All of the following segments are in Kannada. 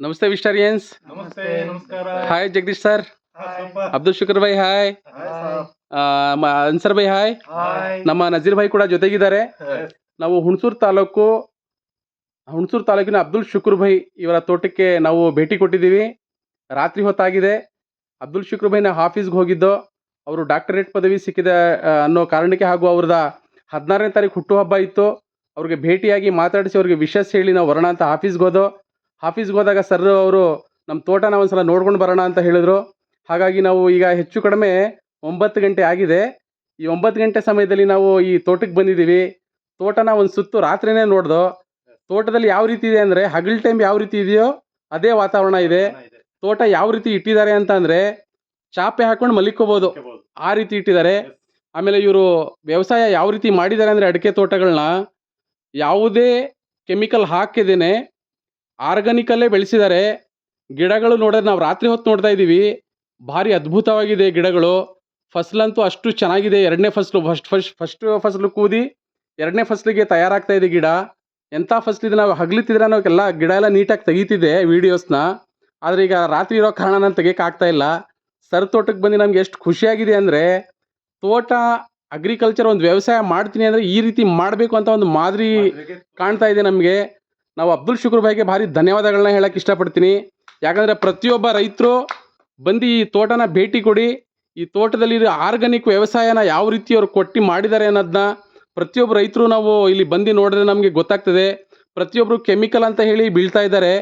नमस्ते विस्टारियंस। नमस्ते नमस्कार। हाय जगदीश सर, ಅಬ್ದುಲ್ ಶುಕ್ರ್ ಭಾಯ್ ಹಾಯ್, ಅನ್ಸರ್ ಭಾಯ್ ಹಾಯ್, ನಮ್ಮ ನಜೀರ್ ಭಾಯ್ ಕೂಡ ಜೊತೆಗಿದ್ದಾರೆ. ನಾವು ಹುಣಸೂರು ತಾಲೂಕಿನ ಅಬ್ದುಲ್ ಶುಕ್ರ್ ಭಾಯ್ ಇವರ ತೋಟಕ್ಕೆ ನಾವು ಭೇಟಿ ಕೊಟ್ಟಿದ್ದೀವಿ. ರಾತ್ರಿ ಹೊತ್ತಾಗಿದೆ. ಅಬ್ದುಲ್ ಶುಕ್ರ್ ಭಾಯ್ನ ಆಫೀಸ್ಗೆ ಹೋಗಿದ್ದು, ಅವರು ಡಾಕ್ಟರೇಟ್ ಪದವಿ ಸಿಕ್ಕಿದೆ ಅನ್ನೋ ಕಾರಣಕ್ಕೆ, ಹಾಗೂ ಅವ್ರದ 16ನೇ ತಾರೀಕು ಹುಟ್ಟುಹಬ್ಬ ಇತ್ತು. ಅವ್ರಿಗೆ ಭೇಟಿಯಾಗಿ ಮಾತಾಡಿಸಿ ಅವ್ರಿಗೆ ವಿಶಸ್ ಹೇಳಿ ನಾವು ಬರೋಣ ಅಂತ ಆಫೀಸ್ಗೆ ಹೋದಾಗ ಸರ್ ಅವರು ನಮ್ಮ ತೋಟನ ಒಂದ್ಸಲ ನೋಡ್ಕೊಂಡು ಬರೋಣ ಅಂತ ಹೇಳಿದ್ರು. ಹಾಗಾಗಿ ನಾವು ಈಗ ಹೆಚ್ಚು ಕಡಿಮೆ 9 ಗಂಟೆ ಆಗಿದೆ. ಈ 9 ಗಂಟೆ ಸಮಯದಲ್ಲಿ ನಾವು ಈ ತೋಟಕ್ಕೆ ಬಂದಿದ್ದೀವಿ. ತೋಟನ ಒಂದು ಸುತ್ತು ರಾತ್ರಿನೇ ನೋಡ್ದು. ತೋಟದಲ್ಲಿ ಯಾವ ರೀತಿ ಇದೆ ಅಂದರೆ, ಹಗಲ್ ಟೈಮ್ ಯಾವ ರೀತಿ ಇದೆಯೋ ಅದೇ ವಾತಾವರಣ ಇದೆ. ತೋಟ ಯಾವ ರೀತಿ ಇಟ್ಟಿದ್ದಾರೆ ಅಂತ ಅಂದರೆ, ಚಾಪೆ ಹಾಕೊಂಡು ಮಲಿಕೋಬೋದು ಆ ರೀತಿ ಇಟ್ಟಿದ್ದಾರೆ. ಆಮೇಲೆ ಇವರು ವ್ಯವಸಾಯ ಯಾವ ರೀತಿ ಮಾಡಿದ್ದಾರೆ ಅಂದರೆ, ಅಡಿಕೆ ತೋಟಗಳನ್ನ ಯಾವುದೇ ಕೆಮಿಕಲ್ ಹಾಕಿದೇನೆ ಆರ್ಗಾನಿಕಲ್ಲೇ ಬೆಳೆಸಿದ್ದಾರೆ. ಗಿಡಗಳು ನೋಡಿದ್ರೆ ನಾವು ರಾತ್ರಿ ಹೊತ್ತು ನೋಡ್ತಾ ಇದ್ದೀವಿ, ಭಾರಿ ಅದ್ಭುತವಾಗಿದೆ ಗಿಡಗಳು. ಫಸಲಂತೂ ಅಷ್ಟು ಚೆನ್ನಾಗಿದೆ. ಎರಡನೇ ಫಸಲು ಫಸ್ಟ್ ಫಸಲು ಕೂದಿ ಎರಡನೇ ಫಸಲಿಗೆ ತಯಾರಾಗ್ತಾ ಇದೆ ಗಿಡ. ಎಂಥ ಫಸಲಿದೆ, ನಾವು ಹಗಲಿತ್ತಿದ್ರೆ ನಾವೆಲ್ಲ ಗಿಡ ಎಲ್ಲ ನೀಟಾಗಿ ತೆಗೀತಿದ್ದೆ ವೀಡಿಯೋಸ್ನ. ಆದರೆ ಈಗ ರಾತ್ರಿ ಇರೋ ಕಾರಣ ನಾನು ತೆಗಿಯೋಕ್ಕಾಗ್ತಾ ಇಲ್ಲ. ಸರ್ ತೋಟಕ್ಕೆ ಬಂದು ನಮ್ಗೆ ಎಷ್ಟು ಖುಷಿಯಾಗಿದೆ ಅಂದರೆ, ತೋಟ ಅಗ್ರಿಕಲ್ಚರ್ ಒಂದು ವ್ಯವಸಾಯ ಮಾಡ್ತೀನಿ ಅಂದರೆ ಈ ರೀತಿ ಮಾಡಬೇಕು ಅಂತ ಒಂದು ಮಾದರಿ ಕಾಣ್ತಾ ಇದೆ ನಮಗೆ. ನಾವು ಅಬ್ದುಲ್ ಶುಕ್ರ್ ಭಾಯ್ಗೆ ಭಾರಿ ಧನ್ಯವಾದಗಳನ್ನ ಹೇಳಕ್ಕೆ ಇಷ್ಟಪಡ್ತೀನಿ. ಯಾಕಂದರೆ ಪ್ರತಿಯೊಬ್ಬ ರೈತರು ಬಂದು ಈ ತೋಟನ ಭೇಟಿ ಕೊಡಿ, ಈ ತೋಟದಲ್ಲಿ ಆರ್ಗಾನಿಕ್ ವ್ಯವಸಾಯನ ಯಾವ ರೀತಿ ಅವ್ರು ಕೊಟ್ಟು ಮಾಡಿದ್ದಾರೆ ಅನ್ನೋದನ್ನ ಪ್ರತಿಯೊಬ್ಬರು ರೈತರು ನಾವು ಇಲ್ಲಿ ಬಂದು ನೋಡಿದ್ರೆ ನಮಗೆ ಗೊತ್ತಾಗ್ತದೆ. ಪ್ರತಿಯೊಬ್ಬರು ಕೆಮಿಕಲ್ ಅಂತ ಹೇಳಿ ಬೀಳ್ತಾ ಇದ್ದಾರೆ,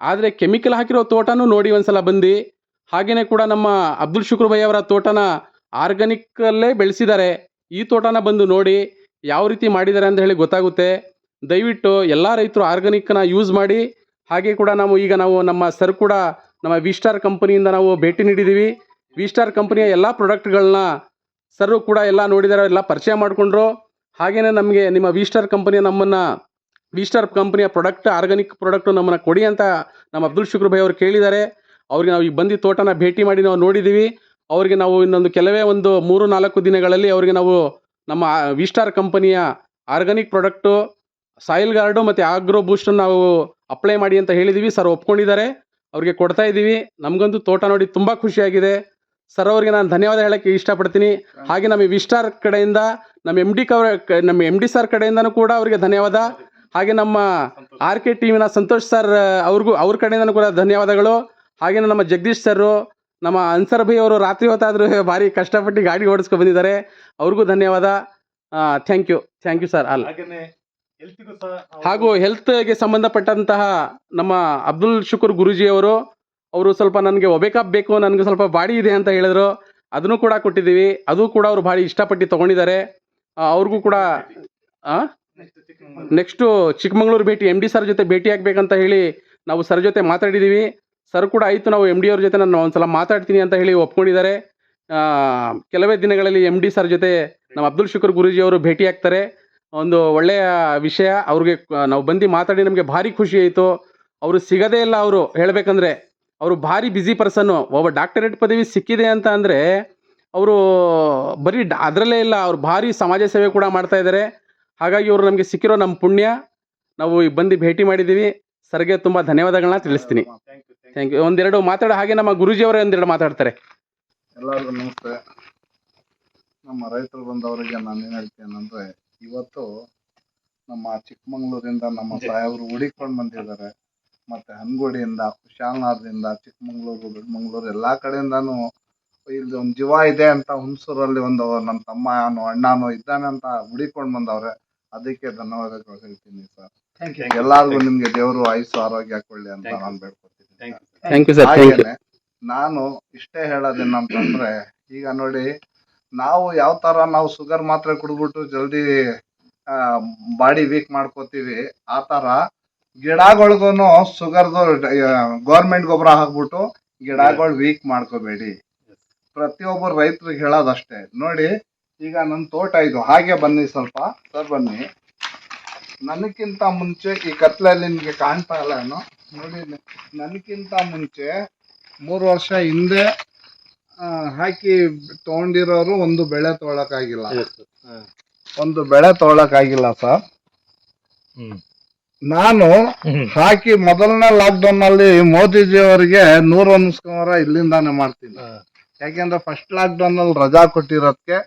ಆದರೆ ಕೆಮಿಕಲ್ ಹಾಕಿರೋ ತೋಟನೂ ನೋಡಿ ಒಂದ್ಸಲ ಬಂದು. ಹಾಗೆಯೇ ಕೂಡ ನಮ್ಮ ಅಬ್ದುಲ್ ಶುಕ್ರ್ ಭಾಯ್ ಅವರ ತೋಟನ ಆರ್ಗಾನಿಕ್ಕಲ್ಲೇ ಬೆಳೆಸಿದ್ದಾರೆ. ಈ ತೋಟನ ಬಂದು ನೋಡಿ ಯಾವ ರೀತಿ ಮಾಡಿದ್ದಾರೆ ಅಂತ ಹೇಳಿ ಗೊತ್ತಾಗುತ್ತೆ. ದಯವಿಟ್ಟು ಎಲ್ಲ ರೈತರು ಆರ್ಗಾನಿಕ್ನ ಯೂಸ್ ಮಾಡಿ. ಹಾಗೆ ಕೂಡ ನಾವು ನಮ್ಮ ಸರ್ ಕೂಡ ನಮ್ಮ ವಿಸ್ಟಾರ್ ಕಂಪನಿಯಿಂದ ನಾವು ಭೇಟಿ ನೀಡಿದ್ದೀವಿ. ವಿಸ್ಟಾರ್ ಕಂಪನಿಯ ಎಲ್ಲ ಪ್ರಾಡಕ್ಟ್ಗಳನ್ನ ಸರ್ ಕೂಡ ಎಲ್ಲ ನೋಡಿದ್ದಾರೆ, ಎಲ್ಲ ಪರಿಚಯ ಮಾಡಿಕೊಂಡ್ರು. ಹಾಗೆಯೇ ನಮಗೆ ನಿಮ್ಮ ವಿಸ್ಟಾರ್ ಕಂಪನಿಯ ಪ್ರಾಡಕ್ಟ್, ಆರ್ಗಾನಿಕ್ ಪ್ರಾಡಕ್ಟು ನಮ್ಮನ್ನು ಕೊಡಿ ಅಂತ ನಮ್ಮ ಅಬ್ದುಲ್ ಶುಕ್ರ್ ಭಾಯ್ ಅವರು ಕೇಳಿದ್ದಾರೆ. ಅವ್ರಿಗೆ ನಾವು ಈಗ ಬಂದು ತೋಟನ ಭೇಟಿ ಮಾಡಿ ನಾವು ನೋಡಿದ್ದೀವಿ. ಅವರಿಗೆ ನಾವು ಇನ್ನೊಂದು ಕೆಲವೇ ಒಂದು 3-4 ದಿನಗಳಲ್ಲಿ ಅವರಿಗೆ ನಾವು ನಮ್ಮ ವಿಸ್ಟಾರ್ ಕಂಪನಿಯ ಆರ್ಗಾನಿಕ್ ಪ್ರಾಡಕ್ಟು, ಸಾಯಿಲ್ ಗಾರ್ಡು ಮತ್ತು ಆಗ್ರೋ ಬೂಸ್ಟನ್ನು ನಾವು ಅಪ್ಲೈ ಮಾಡಿ ಅಂತ ಹೇಳಿದ್ದೀವಿ. ಸರ್ ಒಪ್ಕೊಂಡಿದ್ದಾರೆ, ಅವ್ರಿಗೆ ಕೊಡ್ತಾ ಇದ್ದೀವಿ. ನಮಗಂತೂ ತೋಟ ನೋಡಿ ತುಂಬ ಖುಷಿಯಾಗಿದೆ. ಸರ್ ಅವರಿಗೆ ನಾನು ಧನ್ಯವಾದ ಹೇಳೋಕ್ಕೆ ಇಷ್ಟಪಡ್ತೀನಿ. ಹಾಗೆ ನಮ್ಮ ವಿಸ್ಟಾರ್ ಕಡೆಯಿಂದ ನಮ್ಮ ಎಮ್ ಡಿ ಸರ್ ಕಡೆಯಿಂದನೂ ಕೂಡ ಅವರಿಗೆ ಧನ್ಯವಾದ. ಹಾಗೆ ನಮ್ಮ RK ಟೀಮಿನ ಸಂತೋಷ್ ಸರ್ ಅವ್ರ ಕಡೆಯಿಂದನೂ ಕೂಡ ಧನ್ಯವಾದಗಳು. ಹಾಗೆ ನಮ್ಮ ಜಗದೀಶ್ ಸರ್, ನಮ್ಮ ಅನ್ಸರ್ ಭಾಯ್ ಅವರು ರಾತ್ರಿ ಹೊತ್ತಾದರೂ ಭಾರಿ ಕಷ್ಟಪಟ್ಟು ಗಾಡಿ ಓಡಿಸ್ಕೊಂಡು ಬಂದಿದ್ದಾರೆ, ಅವ್ರಿಗೂ ಧನ್ಯವಾದ. Thank you sir. ಹಾಗೂ ಹೆಲ್ತ್ಗೆ ಸಂಬಂಧಪಟ್ಟಂತಹ ನಮ್ಮ ಅಬ್ದುಲ್ ಶುಕ್ರ್ ಗುರೂಜಿ ಅವರು ಸ್ವಲ್ಪ ನನಗೆ ಒಬೇಕಪ್ ಬೇಕು, ನನಗೆ ಸ್ವಲ್ಪ ಬಾಡಿ ಇದೆ ಅಂತ ಹೇಳಿದ್ರು. ಅದನ್ನು ಕೂಡ ಕೊಟ್ಟಿದ್ದೀವಿ. ಅದು ಕೂಡ ಅವರು ಭಾರಿ ಇಷ್ಟಪಟ್ಟು ತೊಗೊಂಡಿದ್ದಾರೆ. ಅವ್ರಿಗೂ ಕೂಡ ನೆಕ್ಸ್ಟು ಚಿಕ್ಕಮಗಳೂರು ಭೇಟಿ MD ಸರ್ ಜೊತೆ ಭೇಟಿ ಆಗಬೇಕಂತ ಹೇಳಿ ನಾವು ಸರ್ ಜೊತೆ ಮಾತಾಡಿದ್ದೀವಿ. ಸರ್ ಕೂಡ ಆಯಿತು, ನಾವು MD ಅವ್ರ ಜೊತೆ ನಾನು ಒಂದು ಸಲ ಮಾತಾಡ್ತೀನಿ ಅಂತ ಹೇಳಿ ಒಪ್ಕೊಂಡಿದ್ದಾರೆ. ಕೆಲವೇ ದಿನಗಳಲ್ಲಿ MD ಸರ್ ಜೊತೆ ನಮ್ಮ ಅಬ್ದುಲ್ ಶುಕ್ರ್ ಗುರೂಜಿ ಅವರು ಭೇಟಿ ಆಗ್ತಾರೆ. ಒಂದು ಒಳ್ಳೆಯ ವಿಷಯ. ಅವ್ರಿಗೆ ನಾವು ಬಂದು ಮಾತಾಡಿ ನಮಗೆ ಭಾರಿ ಖುಷಿ ಆಯಿತು. ಅವರು ಸಿಗೋದೇ ಇಲ್ಲ, ಅವರು ಹೇಳಬೇಕಂದ್ರೆ ಅವರು ಭಾರಿ ಬ್ಯುಸಿ ಪರ್ಸನ್ನು. ಒಬ್ಬ ಡಾಕ್ಟರೇಟ್ ಪದವಿ ಸಿಕ್ಕಿದೆ ಅಂತ ಅಂದರೆ ಅವರು ಬರೀ ಅದರಲ್ಲೇ ಇಲ್ಲ, ಅವ್ರು ಭಾರಿ ಸಮಾಜ ಸೇವೆ ಕೂಡ ಮಾಡ್ತಾ ಇದ್ದಾರೆ. ಹಾಗಾಗಿ ಅವರು ನಮಗೆ ಸಿಕ್ಕಿರೋ ನಮ್ಮ ಪುಣ್ಯ. ನಾವು ಬಂದು ಭೇಟಿ ಮಾಡಿದ್ದೀವಿ. ಸರ್ಗೆ ತುಂಬ ಧನ್ಯವಾದಗಳನ್ನ ತಿಳಿಸ್ತೀನಿ. Thank you. ಒಂದೆರಡು ಮಾತಾಡೋ ಹಾಗೆ ನಮ್ಮ ಗುರೂಜಿಯವರೇ ಒಂದೆರಡು ಮಾತಾಡ್ತಾರೆ. ಎಲ್ಲರಿಗೂ ನಮಸ್ತೆ. ನಮ್ಮ ರೈತರು ಬಂದವರಿಗೆ ನಾನು ಏನು ಹೇಳ್ತೇನೆ ಅಂದರೆ, ಇವತ್ತು ನಮ್ಮ ಚಿಕ್ಕಮಗಳೂರಿಂದ ನಮ್ಮ ಸಾಹೇಬರು ಹುಡಿಕೊಂಡು ಬಂದಿದ್ದಾರೆ. ಮತ್ತು ಹನಗೋಡಿಯಿಂದ, ಕುಶಾಲನಗರದಿಂದ, ಚಿಕ್ಕಮಗಳೂರು, ದೊಡ್ಡಮಗಳೂರು ಎಲ್ಲ ಕಡೆಯಿಂದನೂ ಇಲ್ಲಿ ಒಂದು ಜೀವ ಇದೆ ಅಂತ ಹುಣಸೂರಲ್ಲಿ ಒಂದು ನಮ್ಮ ತಮ್ಮನೋ ಅಣ್ಣನೋ ಇದ್ದಾನೆ ಅಂತ ಹುಡಿಕೊಂಡು ಬಂದವ್ರೆ. ಅದಕ್ಕೆ ಧನ್ಯವಾದಗಳು ಹೇಳ್ತೀನಿ ಸರ್. ಎಲ್ಲರಿಗೂ ನಿಮಗೆ ದೇವರು ಆಯುಸ್ಸು ಆರೋಗ್ಯ ಕೊಡಲಿ ಅಂತ ನಾನು ಬೇಡ್ಕೊತೀನಿ. ಹಾಗೇನೆ ನಾನು ಇಷ್ಟೇ ಹೇಳೋದೇನಂತಂದ್ರೆ, ಈಗ ನೋಡಿ, ನಾವು ಯಾವ ತರ ನಾವು ಶುಗರ್ ಮಾತ್ರೆ ಕುಡ್ಬಿಟ್ಟು ಜಲ್ದಿ ಬಾಡಿ ವೀಕ್ ಮಾಡ್ಕೋತೀವಿ, ಆ ತರ ಗಿಡಗಳಿಗೂ ಶುಗರ್ದು ಗೌರ್ಮೆಂಟ್ ಗೊಬ್ಬರ ಹಾಕ್ಬಿಟ್ಟು ಗಿಡಗಳು ವೀಕ್ ಮಾಡ್ಕೋಬೇಡಿ. ಪ್ರತಿಯೊಬ್ಬರು ರೈತರಿಗೆ ಹೇಳೋದಷ್ಟೇ. ನೋಡಿ, ಈಗ ನನ್ನ ತೋಟ ಇದು, ಹಾಗೆ ಬನ್ನಿ ಸ್ವಲ್ಪ ಸರ್, ಬನ್ನಿ. ನನಕ್ಕಿಂತ ಮುಂಚೆ ಈ ಕತ್ಲಲ್ಲಿ ನಿಮಗೆ ಕಾಣ್ತಾ ಇಲ್ಲ ಏನೋ ನೋಡಿ, ನನಕ್ಕಿಂತ ಮುಂಚೆ 3 ವರ್ಷ ಹಿಂದೆ ಹಾಕಿ ತಗೊಂಡಿರೋರು ಒಂದು ಬೆಳೆ ತೊಗೊಳಕ್ಕಾಗಿಲ್ಲ ಸರ್. ನಾನು ಹಾಕಿ ಮೊದಲನೇ ಲಾಕ್ಡೌನ್ ಅಲ್ಲಿ ಮೋದಿಜಿ ಅವರಿಗೆ 100 ನಮಸ್ಕಾರ ಇಲ್ಲಿಂದಾನೆ ಮಾಡ್ತೀನಿ. ಯಾಕೆಂದ್ರೆ ಫಸ್ಟ್ ಲಾಕ್ಡೌನ್ ಅಲ್ಲಿ ರಜಾ ಕೊಟ್ಟಿರೋದಕ್ಕೆ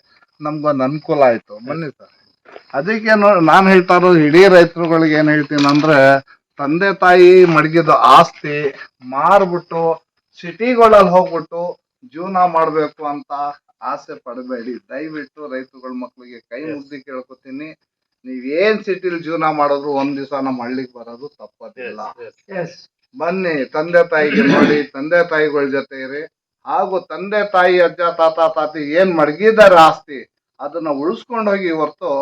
ನಮ್ಗೊಂದು ಅನುಕೂಲ ಆಯ್ತು. ಬನ್ನಿ ಸರ್. ಅದಕ್ಕೆ ನಾನು ಹೇಳ್ತಾ ಇರೋದು ಇಡೀ ರೈತರುಗಳಿಗೆ ಏನ್ ಹೇಳ್ತೀನಿ ಅಂದ್ರೆ, ತಂದೆ ತಾಯಿ ಮಡಗಿದ ಆಸ್ತಿ ಮಾರ್ಬಿಟ್ಟು ಸಿಟಿಗಳಲ್ಲಿ ಹೋಗ್ಬಿಟ್ಟು ಜೀವನ ಮಾಡ್ಬೇಕು ಅಂತ ಆಸೆ ಪಡಬೇಡಿ. ದಯವಿಟ್ಟು ರೈತರುಗಳ ಮಕ್ಳಿಗೆ ಕೈ ಮುಗ್ದಿ ಕೇಳ್ಕೊತೀನಿ, ನೀವೇನ್ ಸಿಟಿಲಿ ಜೀವನ ಮಾಡಿದ್ರು ಒಂದ್ ದಿವಸ ನಮ್ಮ ಹಳ್ಳಿಗೆ ಬರೋದು ತಪ್ಪದಿಲ್ಲ. ಬನ್ನಿ, ತಂದೆ ತಾಯಿಗೆ ನೋಡಿ, ತಂದೆ ತಾಯಿಗಳ ಜೊತೆ ಇರಿ. ಹಾಗೂ ತಂದೆ ತಾಯಿ ಅಜ್ಜ ತಾತ ತಾತಿ ಏನ್ ಮಡಗಿದಾರೆ ಆಸ್ತಿ ಅದನ್ನ ಉಳಿಸ್ಕೊಂಡು ಹೋಗಿ ಹೊರ್ತು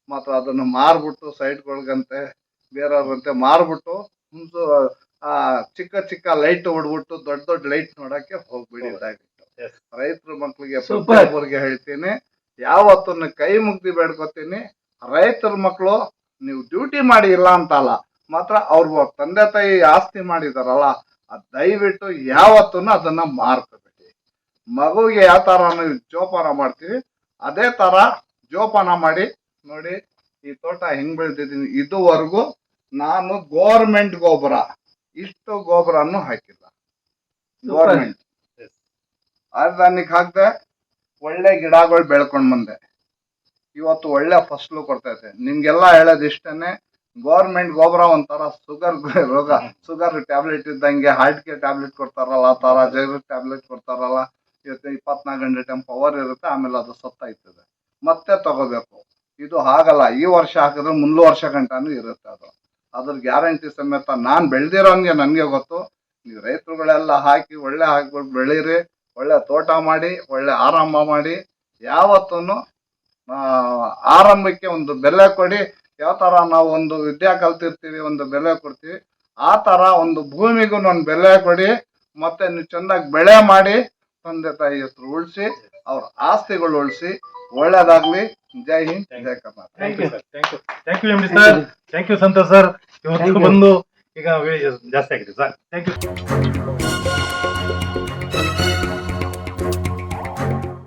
ಮಾತ್ರ ಅದನ್ನ ಮಾರ್ಬಿಟ್ಟು ಸೈಟ್ಗಳ್ಗಂತೆ ಬೇರೆಯವ್ರಂತೆ ಮಾರ್ಬಿಟ್ಟು ಚಿಕ್ಕ ಚಿಕ್ಕ ಲೈಟ್ ಹೊಡ್ಬಿಟ್ಟು ದೊಡ್ಡ ದೊಡ್ಡ ಲೈಟ್ ನೋಡಕ್ಕೆ ಹೋಗ್ಬಿಡಿ. ರೈತರ ಮಕ್ಳಿಗೆ ಪ್ರತಿಯೊಬ್ಬರಿಗೆ ಹೇಳ್ತೀನಿ, ಯಾವತ್ತನ್ನ ಕೈ ಮುಗ್ದಿ ಬೇಡ್ಕೊತೀನಿ. ರೈತರ ಮಕ್ಕಳು ನೀವು ಡ್ಯೂಟಿ ಮಾಡಿ ಇಲ್ಲ ಅಂತಲ್ಲ, ಮಾತ್ರ ಅವ್ರ ತಂದೆ ತಾಯಿ ಆಸ್ತಿ ಮಾಡಿದಾರಲ್ಲ ಅದ್ ದಯವಿಟ್ಟು ಯಾವತ್ತೂ ಅದನ್ನ ಮಾರ್ಕೋಬೇಡಿ. ಮಗುಗೆ ಯಾವ ತರ ನಾವು ಜೋಪಾನ ಮಾಡ್ತೀವಿ ಅದೇ ತರ ಜೋಪಾನ ಮಾಡಿ. ನೋಡಿ ಈ ತೋಟ ಹೆಂಗ್ ಬೆಳೆದಿದ್ದೀನಿ, ಇದುವರೆಗೂ ನಾನು ಗೋರ್ಮೆಂಟ್ ಗೊಬ್ಬರ ಇಷ್ಟು ಗೊಬ್ಬರನ್ನು ಹಾಕಿಲ್ಲ. ಗೋರ್ಮೆಂಟ್ ಆರ್ಗಾನಿಕ್ ಹಾಕ್ದೆ, ಒಳ್ಳೆ ಗಿಡಗಳು ಬೆಳ್ಕೊಂಡ್ ಬಂದೆ. ಇವತ್ತು ಒಳ್ಳೆ ಫಸಲು ಕೊಡ್ತೈತೆ. ನಿಮ್ಗೆಲ್ಲ ಹೇಳೋದು ಇಷ್ಟನೇ, ಗೌರ್ಮೆಂಟ್ ಗೊಬ್ಬರ ಒಂಥರ ರೋಗ ಶುಗರ್ ಟ್ಯಾಬ್ಲೆಟ್ ಇದ್ದಂಗೆ, ಹಾರ್ಟ್ಗೆ ಟ್ಯಾಬ್ಲೆಟ್ ಕೊಡ್ತಾರಲ್ಲ ಆ ತರ, ಜೈವಿಕ್ ಟ್ಯಾಬ್ಲೆಟ್ ಕೊಡ್ತಾರಲ್ಲ, 24 ಗಂಟೆ ಟೈಮ್ ಪವರ್ ಇರುತ್ತೆ, ಆಮೇಲೆ ಅದು ಸತ್ತಾಯ್ತದೆ, ಮತ್ತೆ ತಗೋಬೇಕು. ಇದು ಹಾಗಲ್ಲ, ಈ ವರ್ಷ ಹಾಕಿದ್ರೆ ಮುಂದೆ ವರ್ಷ ಗಂಟನೂ ಇರುತ್ತೆ. ಅದ್ರ ಗ್ಯಾರಂಟಿ ಸಮೇತ ನಾನ್ ಬೆಳ್ದಿರೋಂಗೆ ನನ್ಗೆ ಗೊತ್ತು. ನೀವು ರೈತರುಗಳೆಲ್ಲ ಹಾಕಿ ಒಳ್ಳೆ ಹಾಕ್ಬಿಟ್ಟು ಬೆಳೀರಿ, ಒಳ್ಳೆ ತೋಟ ಮಾಡಿ, ಒಳ್ಳೆ ಆರಂಭ ಮಾಡಿ. ಯಾವತ್ತೂ ಆರಂಭಕ್ಕೆ ಒಂದು ಬೆಲೆ ಕೊಡಿ. ಯಾವ ತರ ನಾವು ಒಂದು ವಿದ್ಯಾ ಕಲ್ತಿರ್ತೀವಿ, ಒಂದು ಬೆಲೆ ಕೊಡ್ತೀವಿ, ಆ ತರ ಒಂದು ಭೂಮಿಗೂ ಒಂದು ಬೆಲೆ ಕೊಡಿ. ಮತ್ತೆ ನೀವು ಚೆನ್ನಾಗಿ ಬೆಳೆ ಮಾಡಿ, ತಂದೆ ತಾಯಿ ಹೆಸರು ಉಳಿಸಿ, ಅವ್ರ ಆಸ್ತಿಗಳು ಉಳಿಸಿ. ಒಳ್ಳೇದಾಗ್ಲಿ. ಜೈ ಹಿಂದ್, ಜೈ Karnataka. Thank you MD sir, thank you Santosh sir. ಇವತ್ತು ಬಂದು ಈಗ ಜಾಸ್ತಿ ಆಗಿದೆ ಸರ್. Thank you.